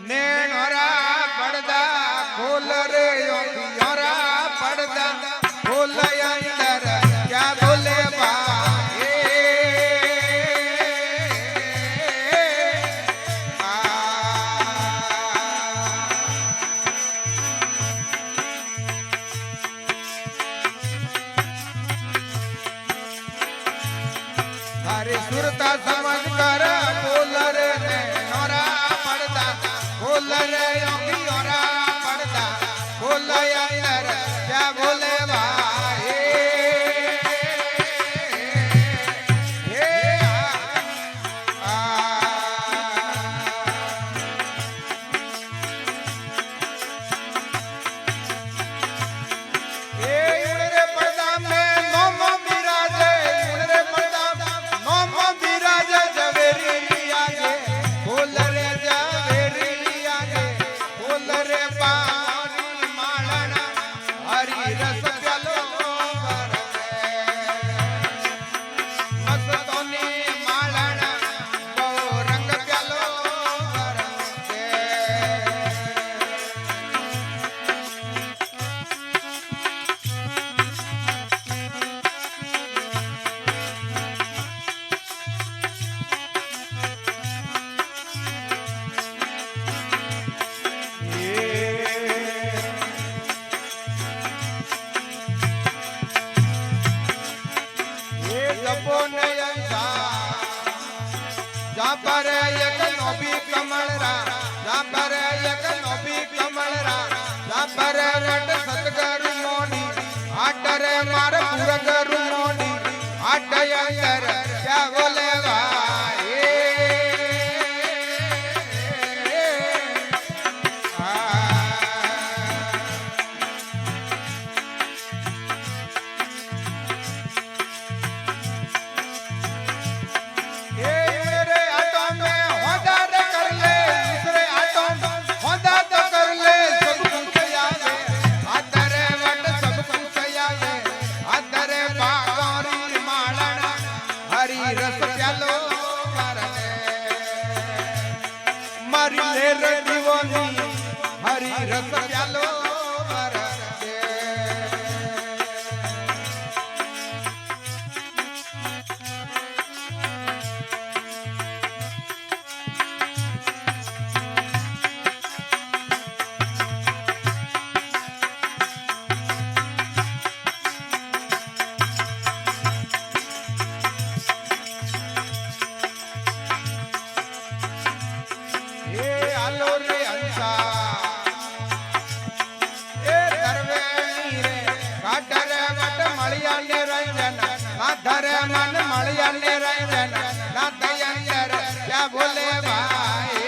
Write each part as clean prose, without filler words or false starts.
नैनोरा पड़दा खोल रे योरा पड़दा खोल अंदर क्या बोले भाई थारी सुरता समझ कर बोल रे नैनोरा पड़दा खोल रे योरा पड़दा खोल अंदर क्या बोले भाई पर एक नोबी कमलरा जा पर एक नोबी कमलरा जा पर रट सतगुरु मोनी आटर मार पुरगुरु मोनी आट अंदर क्या बोले भाई रस प्यालो मारी ले दीवानी हरी रस प्यालो धरे मन मलिया ने रंजन ना दयंदर क्या बोले भाई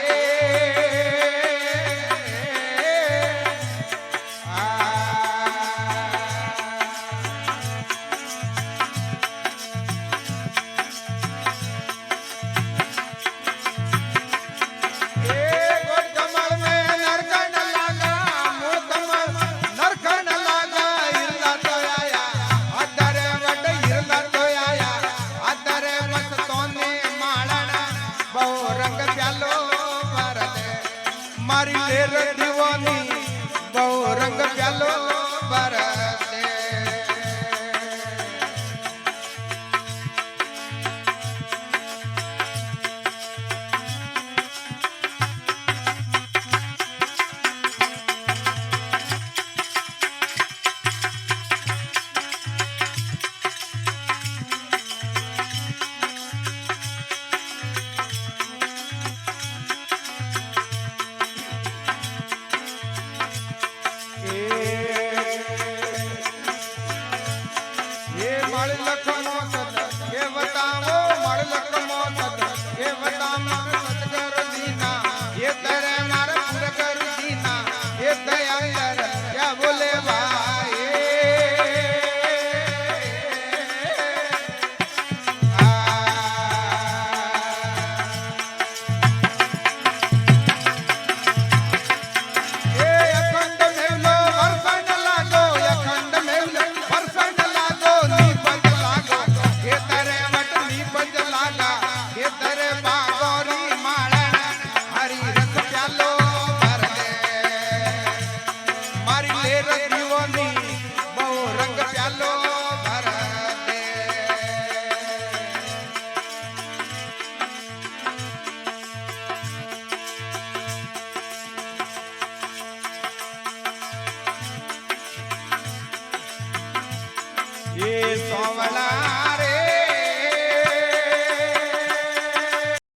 मारी ले दीवानी बहु रंग प्यालो बरसे પ્યાલો ભર દે એ સોવલા